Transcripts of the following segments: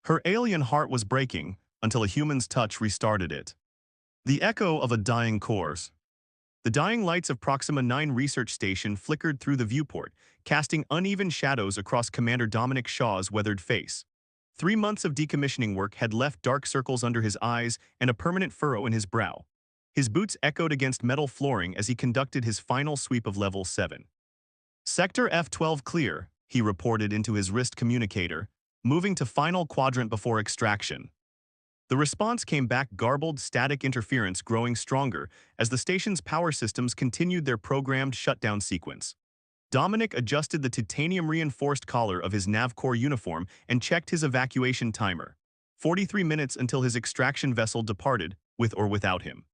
Her alien heart was breaking until a human's touch restarted it. The echo of a dying course. The dying lights of Proxima 9 research station flickered through the viewport, casting uneven shadows across Commander Dominic Shaw's weathered face. 3 months of decommissioning work had left dark circles under his eyes and a permanent furrow in his brow. His boots echoed against metal flooring as he conducted his final sweep of Level 7. Sector F-12 clear, he reported into his wrist communicator, moving to final quadrant before extraction. The response came back garbled, static interference growing stronger as the station's power systems continued their programmed shutdown sequence. Dominic adjusted the titanium-reinforced collar of his NavCorps uniform and checked his evacuation timer. 43 minutes until his extraction vessel departed, with or without him.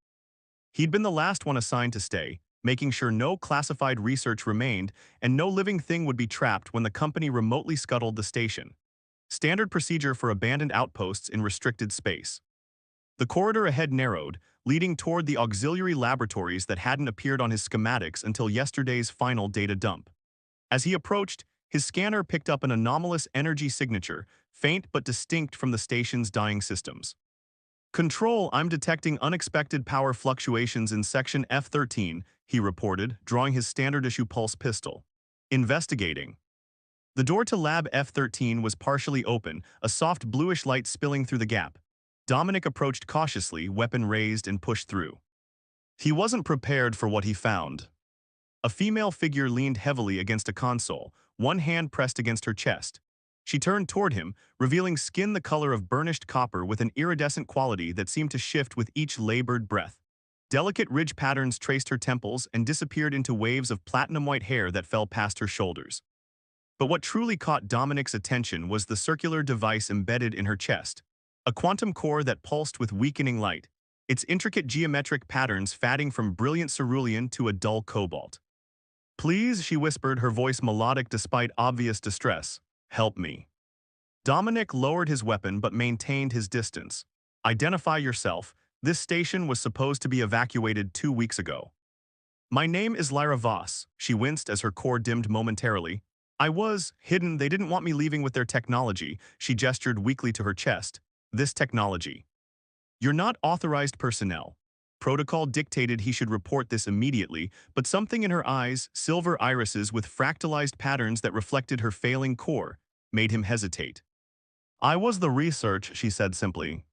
He'd been the last one assigned to stay, making sure no classified research remained and no living thing would be trapped when the company remotely scuttled the station. Standard procedure for abandoned outposts in restricted space. The corridor ahead narrowed, leading toward the auxiliary laboratories that hadn't appeared on his schematics until yesterday's final data dump. As he approached, his scanner picked up an anomalous energy signature, faint but distinct from the station's dying systems. "Control, I'm detecting unexpected power fluctuations in Section F-13, he reported, drawing his standard-issue pulse pistol. "Investigating." The door to Lab F-13 was partially open, a soft bluish light spilling through the gap. Dominic approached cautiously, weapon raised, and pushed through. He wasn't prepared for what he found. A female figure leaned heavily against a console, one hand pressed against her chest. She turned toward him, revealing skin the color of burnished copper with an iridescent quality that seemed to shift with each labored breath. Delicate ridge patterns traced her temples and disappeared into waves of platinum-white hair that fell past her shoulders. But what truly caught Dominic's attention was the circular device embedded in her chest, a quantum core that pulsed with weakening light, its intricate geometric patterns fading from brilliant cerulean to a dull cobalt. "Please," she whispered, her voice melodic despite obvious distress, "help me." Dominic lowered his weapon but maintained his distance. "Identify yourself. This station was supposed to be evacuated 2 weeks ago." "My name is Lyra Voss," she winced as her core dimmed momentarily. "I was hidden. They didn't want me leaving with their technology." She gestured weakly to her chest. "This technology. You're not authorized personnel." Protocol dictated he should report this immediately, but something in her eyes, silver irises with fractalized patterns that reflected her failing core, made him hesitate. "I was the research," she said simply.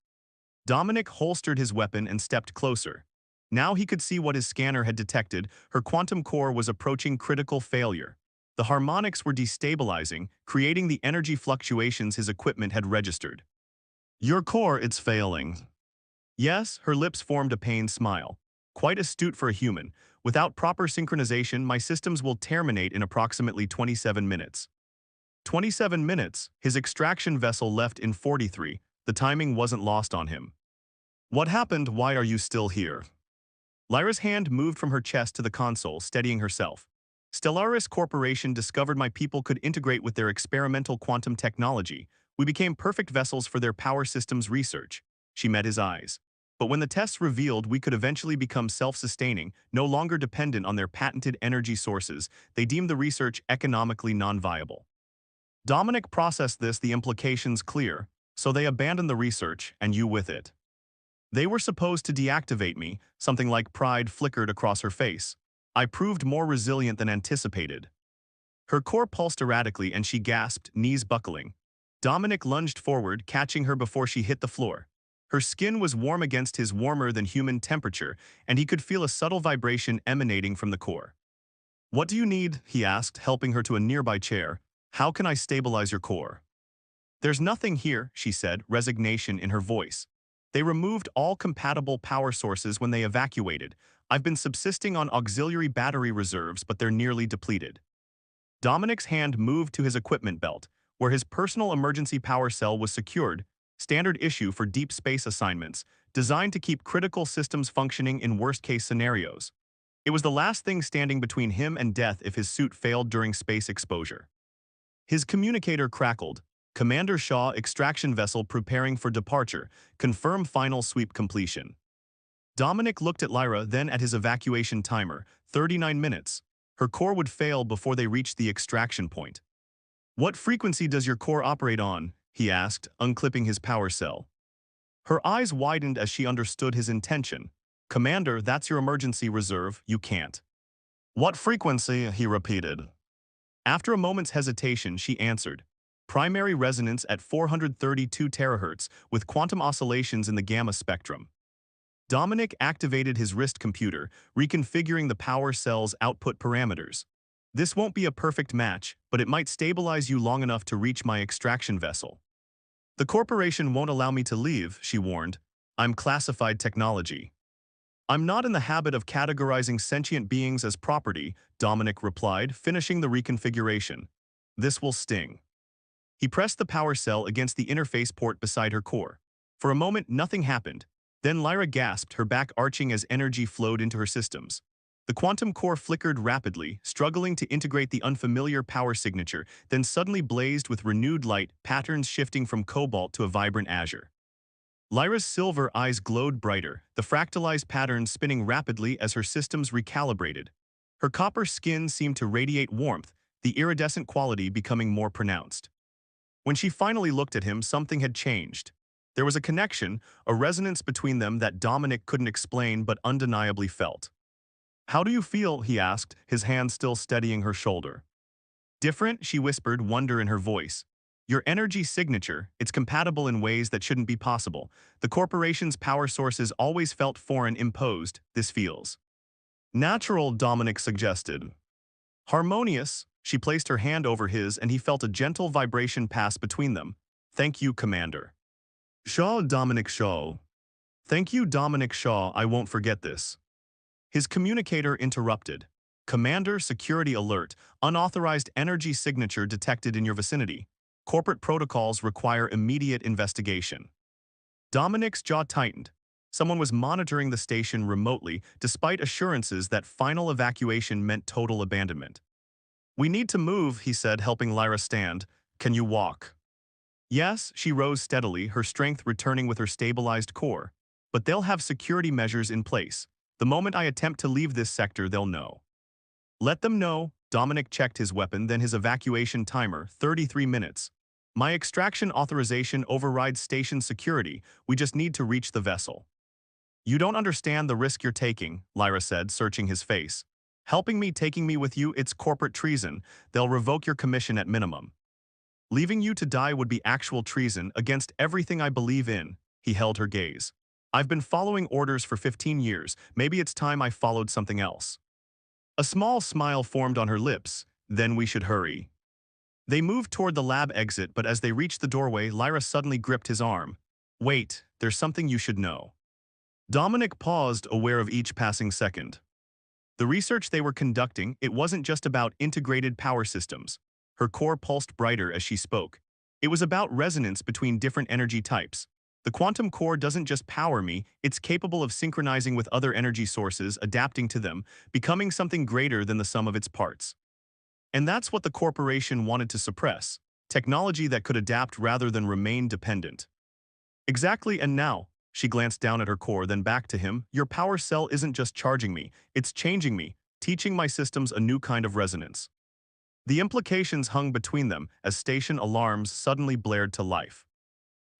Dominic holstered his weapon and stepped closer. Now he could see what his scanner had detected. Her quantum core was approaching critical failure. The harmonics were destabilizing, creating the energy fluctuations his equipment had registered. "Your core, it's failing." "Yes," her lips formed a pained smile. "Quite astute for a human. Without proper synchronization, my systems will terminate in approximately 27 minutes. 27 minutes, his extraction vessel left in 43. The timing wasn't lost on him. "What happened? Why are you still here?" Lyra's hand moved from her chest to the console, steadying herself. "Stellaris Corporation discovered my people could integrate with their experimental quantum technology. We became perfect vessels for their power systems research." She met his eyes. "But when the tests revealed we could eventually become self-sustaining, no longer dependent on their patented energy sources, they deemed the research economically non-viable." Dominic processed this, the implications clear, so they abandoned the research, and you with it. "They were supposed to deactivate me," something like pride flickered across her face. "I proved more resilient than anticipated." Her core pulsed erratically and she gasped, knees buckling. Dominic lunged forward, catching her before she hit the floor. Her skin was warm against his warmer-than-human temperature, and he could feel a subtle vibration emanating from the core. "What do you need?" he asked, helping her to a nearby chair. "How can I stabilize your core?" "There's nothing here," she said, resignation in her voice. "They removed all compatible power sources when they evacuated. I've been subsisting on auxiliary battery reserves, but they're nearly depleted." Dominic's hand moved to his equipment belt, where his personal emergency power cell was secured, standard issue for deep space assignments, designed to keep critical systems functioning in worst-case scenarios. It was the last thing standing between him and death if his suit failed during space exposure. His communicator crackled. "Commander Shaw, extraction vessel preparing for departure. Confirm final sweep completion." Dominic looked at Lyra, then at his evacuation timer, 39 minutes. Her core would fail before they reached the extraction point. "What frequency does your core operate on?" he asked, unclipping his power cell. Her eyes widened as she understood his intention. Commander, that's your emergency reserve, you can't. What frequency? He repeated. After a moment's hesitation, she answered. Primary resonance at 432 terahertz with quantum oscillations in the gamma spectrum. Dominic activated his wrist computer, reconfiguring the power cell's output parameters. This won't be a perfect match, but it might stabilize you long enough to reach my extraction vessel. The corporation won't allow me to leave, she warned. I'm classified technology. I'm not in the habit of categorizing sentient beings as property, Dominic replied, finishing the reconfiguration. This will sting. He pressed the power cell against the interface port beside her core. For a moment, nothing happened. Then Lyra gasped, her back arching as energy flowed into her systems. The quantum core flickered rapidly, struggling to integrate the unfamiliar power signature, then suddenly blazed with renewed light, patterns shifting from cobalt to a vibrant azure. Lyra's silver eyes glowed brighter, the fractalized patterns spinning rapidly as her systems recalibrated. Her copper skin seemed to radiate warmth, the iridescent quality becoming more pronounced. When she finally looked at him, something had changed. There was a connection, a resonance between them that Dominic couldn't explain but undeniably felt. How do you feel? He asked, his hand still steadying her shoulder. Different, she whispered, wonder in her voice. Your energy signature, it's compatible in ways that shouldn't be possible. The corporation's power sources always felt foreign, imposed. This feels natural, Dominic suggested. Harmonious, she placed her hand over his and he felt a gentle vibration pass between them. Thank you, Commander. Shaw, Dominic Shaw. Thank you, Dominic Shaw, I won't forget this. His communicator interrupted. Commander, security alert, unauthorized energy signature detected in your vicinity. Corporate protocols require immediate investigation. Dominic's jaw tightened. Someone was monitoring the station remotely, despite assurances that final evacuation meant total abandonment. We need to move, he said, helping Lyra stand. Can you walk? Yes, she rose steadily, her strength returning with her stabilized core. But they'll have security measures in place. The moment I attempt to leave this sector, they'll know. Let them know. Dominic checked his weapon, then his evacuation timer, 33 minutes. My extraction authorization overrides station security. We just need to reach the vessel. You don't understand the risk you're taking, Lyra said, searching his face. Helping me, taking me with you, it's corporate treason. They'll revoke your commission at minimum. Leaving you to die would be actual treason against everything I believe in. He held her gaze. I've been following orders for 15 years. Maybe it's time I followed something else. A small smile formed on her lips. Then we should hurry. They moved toward the lab exit, but as they reached the doorway, Lyra suddenly gripped his arm. Wait, there's something you should know. Dominic paused, aware of each passing second. The research they were conducting, it wasn't just about integrated power systems. Her core pulsed brighter as she spoke. It was about resonance between different energy types. The quantum core doesn't just power me, it's capable of synchronizing with other energy sources, adapting to them, becoming something greater than the sum of its parts. And that's what the corporation wanted to suppress, technology that could adapt rather than remain dependent. Exactly, and now, she glanced down at her core, then back to him, your power cell isn't just charging me, it's changing me, teaching my systems a new kind of resonance. The implications hung between them as station alarms suddenly blared to life.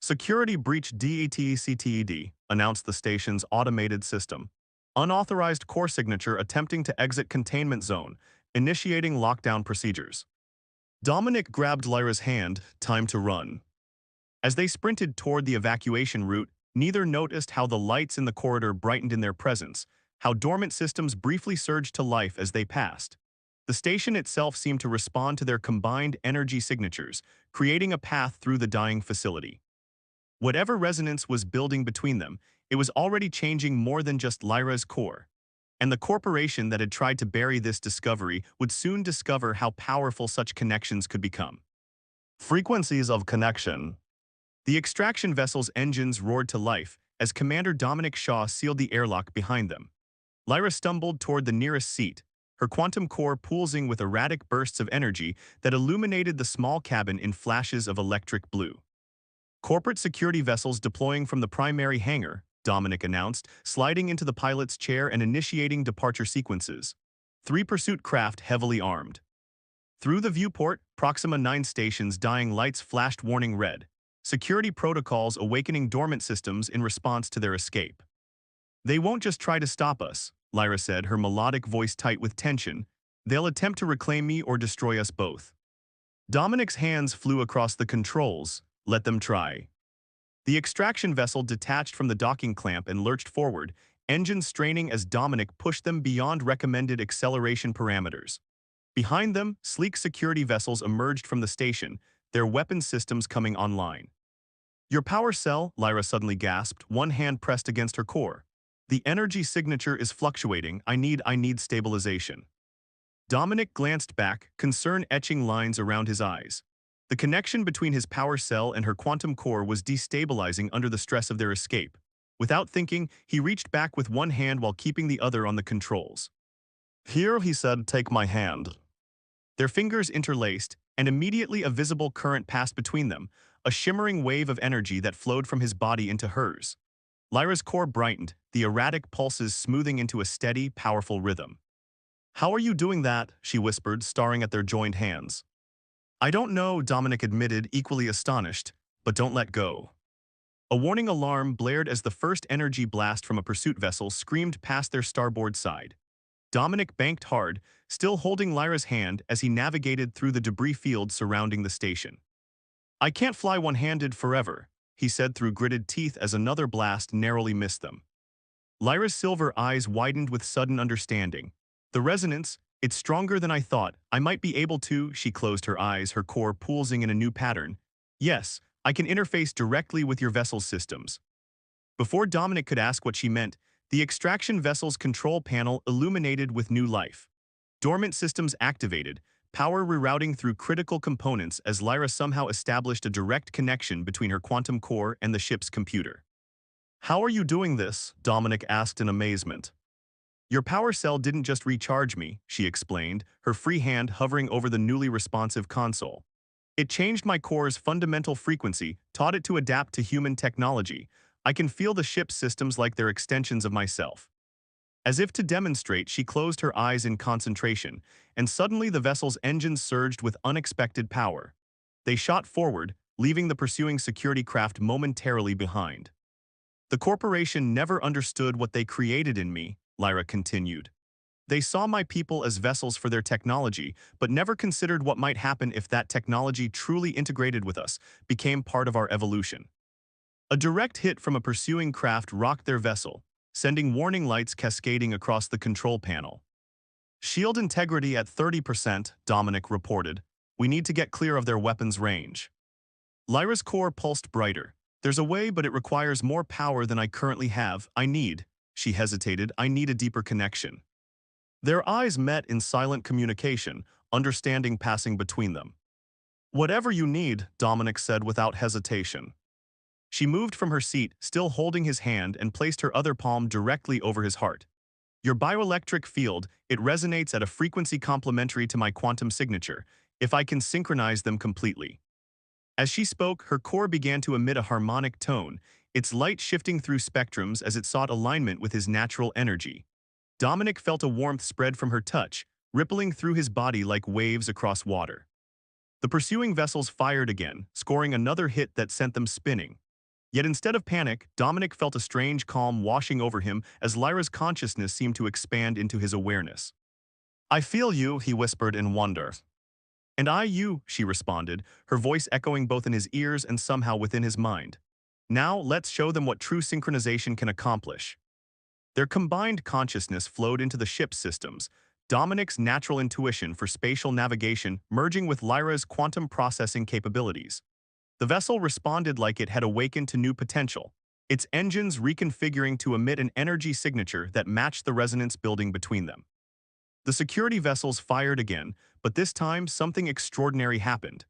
Security breach DETCTED, announced the station's automated system. Unauthorized core signature attempting to exit containment zone, initiating lockdown procedures. Dominic grabbed Lyra's hand, time to run. As they sprinted toward the evacuation route, neither noticed how the lights in the corridor brightened in their presence, how dormant systems briefly surged to life as they passed. The station itself seemed to respond to their combined energy signatures, creating a path through the dying facility. Whatever resonance was building between them, it was already changing more than just Lyra's core. And the corporation that had tried to bury this discovery would soon discover how powerful such connections could become. Frequencies of connection. The extraction vessel's engines roared to life as Commander Dominic Shaw sealed the airlock behind them. Lyra stumbled toward the nearest seat, her quantum core pulsing with erratic bursts of energy that illuminated the small cabin in flashes of electric blue. Corporate security vessels deploying from the primary hangar, Dominic announced, sliding into the pilot's chair and initiating departure sequences. 3 pursuit craft heavily armed. Through the viewport, Proxima 9 station's dying lights flashed warning red. security protocols awakening dormant systems in response to their escape. They won't just try to stop us, Lyra said, her melodic voice tight with tension. They'll attempt to reclaim me or destroy us both. Dominic's hands flew across the controls. Let them try. The extraction vessel detached from the docking clamp and lurched forward, engines straining as Dominic pushed them beyond recommended acceleration parameters. Behind them, sleek security vessels emerged from the station, their weapons systems coming online. Your power cell, Lyra suddenly gasped, one hand pressed against her core. The energy signature is fluctuating. I need stabilization. Dominic glanced back, concern etching lines around his eyes. The connection between his power cell and her quantum core was destabilizing under the stress of their escape. Without thinking, he reached back with one hand while keeping the other on the controls. Here, he said, take my hand. Their fingers interlaced, and immediately a visible current passed between them, a shimmering wave of energy that flowed from his body into hers. Lyra's core brightened, the erratic pulses smoothing into a steady, powerful rhythm. How are you doing that? She whispered, staring at their joined hands. I don't know, Dominic admitted, equally astonished, but don't let go. A warning alarm blared as the first energy blast from a pursuit vessel screamed past their starboard side. Dominic banked hard, still holding Lyra's hand as he navigated through the debris field surrounding the station. I can't fly one-handed forever, he said through gritted teeth as another blast narrowly missed them. Lyra's silver eyes widened with sudden understanding. The resonance, it's stronger than I thought. I might be able to, she closed her eyes, her core pulsing in a new pattern. Yes, I can interface directly with your vessel's systems. Before Dominic could ask what she meant, the extraction vessel's control panel illuminated with new life. Dormant systems activated, power rerouting through critical components as Lyra somehow established a direct connection between her quantum core and the ship's computer. How are you doing this? Dominic asked in amazement. Your power cell didn't just recharge me, she explained, her free hand hovering over the newly responsive console. It changed my core's fundamental frequency, taught it to adapt to human technology. I can feel the ship's systems like they're extensions of myself. As if to demonstrate, she closed her eyes in concentration, and suddenly the vessel's engines surged with unexpected power. They shot forward, leaving the pursuing security craft momentarily behind. The corporation never understood what they created in me, Lyra continued. They saw my people as vessels for their technology, but never considered what might happen if that technology truly integrated with us, became part of our evolution. A direct hit from a pursuing craft rocked their vessel, sending warning lights cascading across the control panel. Shield integrity at 30%, Dominic reported. We need to get clear of their weapons range. Lyra's core pulsed brighter. There's a way, but it requires more power than I currently have. She hesitated, I need a deeper connection. Their eyes met in silent communication, understanding passing between them. Whatever you need, Dominic said without hesitation. She moved from her seat, still holding his hand, and placed her other palm directly over his heart. Your bioelectric field, it resonates at a frequency complementary to my quantum signature, if I can synchronize them completely. As she spoke, her core began to emit a harmonic tone, its light shifting through spectrums as it sought alignment with his natural energy. Dominic felt a warmth spread from her touch, rippling through his body like waves across water. The pursuing vessels fired again, scoring another hit that sent them spinning. Yet instead of panic, Dominic felt a strange calm washing over him as Lyra's consciousness seemed to expand into his awareness. I feel you, he whispered in wonder. And I you, she responded, her voice echoing both in his ears and somehow within his mind. Now let's show them what true synchronization can accomplish. Their combined consciousness flowed into the ship's systems, Dominic's natural intuition for spatial navigation merging with Lyra's quantum processing capabilities. The vessel responded like it had awakened to new potential, its engines reconfiguring to emit an energy signature that matched the resonance building between them. The security vessels fired again, but this time something extraordinary happened.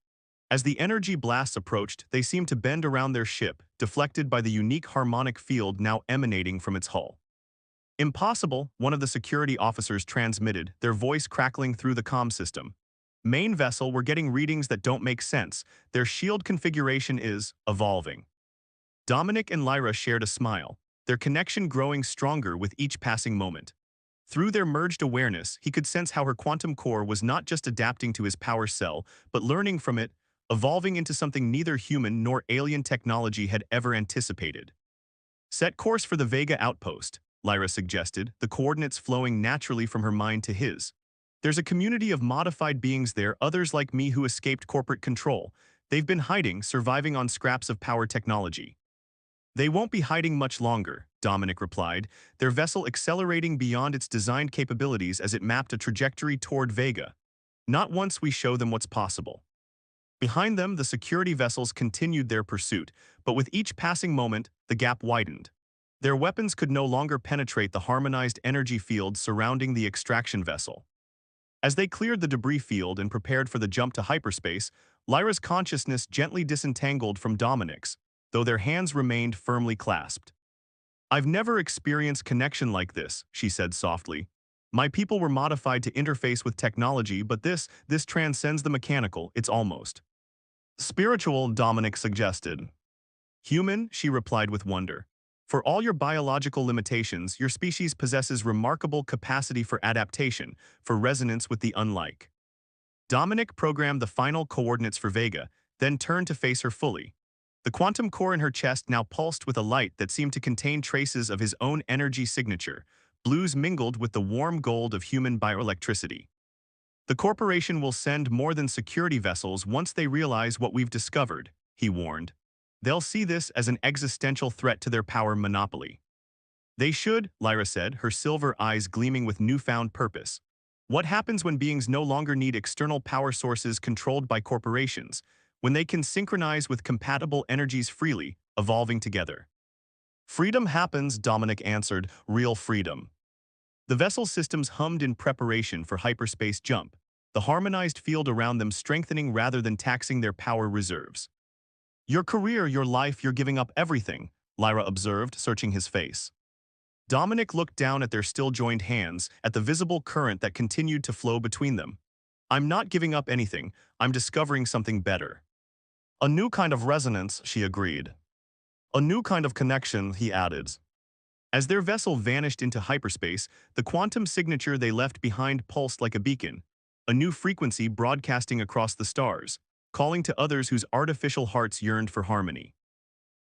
As the energy blasts approached, they seemed to bend around their ship, deflected by the unique harmonic field now emanating from its hull. Impossible, one of the security officers transmitted, their voice crackling through the comm system. Main vessel, we're getting readings that don't make sense. Their shield configuration is evolving. Dominic and Lyra shared a smile, their connection growing stronger with each passing moment. Through their merged awareness, he could sense how her quantum core was not just adapting to his power cell, but learning from it, evolving into something neither human nor alien technology had ever anticipated. Set course for the Vega outpost, Lyra suggested, the coordinates flowing naturally from her mind to his. There's a community of modified beings there, others like me who escaped corporate control. They've been hiding, surviving on scraps of power technology. They won't be hiding much longer, Dominic replied, their vessel accelerating beyond its designed capabilities as it mapped a trajectory toward Vega. Not once we show them what's possible. Behind them, the security vessels continued their pursuit, but with each passing moment, the gap widened. Their weapons could no longer penetrate the harmonized energy field surrounding the extraction vessel. As they cleared the debris field and prepared for the jump to hyperspace, Lyra's consciousness gently disentangled from Dominic's, though their hands remained firmly clasped. I've never experienced connection like this, she said softly. My people were modified to interface with technology, but this transcends the mechanical, it's almost spiritual, Dominic suggested. Human, she replied with wonder. For all your biological limitations, your species possesses remarkable capacity for adaptation, for resonance with the unlike. Dominic programmed the final coordinates for Vega, then turned to face her fully. The quantum core in her chest now pulsed with a light that seemed to contain traces of his own energy signature, blues mingled with the warm gold of human bioelectricity. The corporation will send more than security vessels once they realize what we've discovered, he warned. They'll see this as an existential threat to their power monopoly. They should, Lyra said, her silver eyes gleaming with newfound purpose. What happens when beings no longer need external power sources controlled by corporations, when they can synchronize with compatible energies freely, evolving together? Freedom happens, Dominic answered, real freedom. The vessel systems hummed in preparation for hyperspace jump, the harmonized field around them strengthening rather than taxing their power reserves. Your career, your life, you're giving up everything, Lyra observed, searching his face. Dominic looked down at their still-joined hands, at the visible current that continued to flow between them. I'm not giving up anything, I'm discovering something better. A new kind of resonance, she agreed. A new kind of connection, he added. As their vessel vanished into hyperspace, the quantum signature they left behind pulsed like a beacon, a new frequency broadcasting across the stars, calling to others whose artificial hearts yearned for harmony.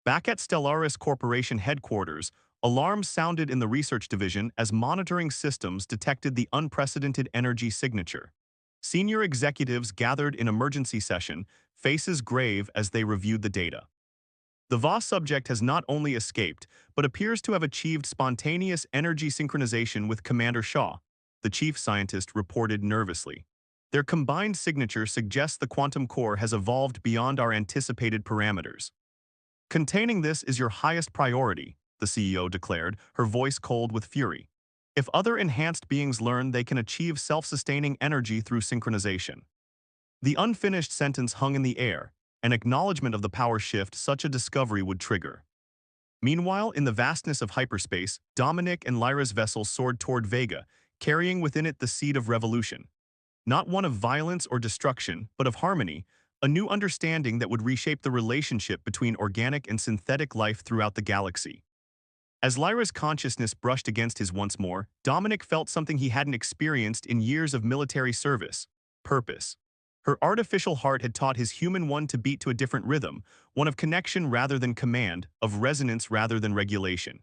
Back at Stellaris Corporation headquarters, alarms sounded in the research division as monitoring systems detected the unprecedented energy signature. Senior executives gathered in emergency session, faces grave as they reviewed the data. The VOS subject has not only escaped, but appears to have achieved spontaneous energy synchronization with Commander Shaw, the chief scientist reported nervously. Their combined signature suggests the quantum core has evolved beyond our anticipated parameters. Containing this is your highest priority, the CEO declared, her voice cold with fury. If other enhanced beings learn they can achieve self-sustaining energy through synchronization. The unfinished sentence hung in the air, an acknowledgement of the power shift such a discovery would trigger. Meanwhile, in the vastness of hyperspace, Dominic and Lyra's vessel soared toward Vega, carrying within it the seed of revolution. Not one of violence or destruction, but of harmony, a new understanding that would reshape the relationship between organic and synthetic life throughout the galaxy. As Lyra's consciousness brushed against his once more, Dominic felt something he hadn't experienced in years of military service: purpose. Her artificial heart had taught his human one to beat to a different rhythm, one of connection rather than command, of resonance rather than regulation.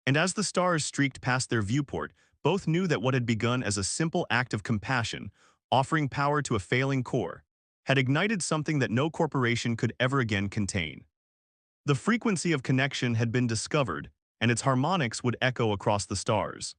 And as the stars streaked past their viewport, both knew that what had begun as a simple act of compassion, offering power to a failing core, had ignited something that no corporation could ever again contain. The frequency of connection had been discovered, and its harmonics would echo across the stars.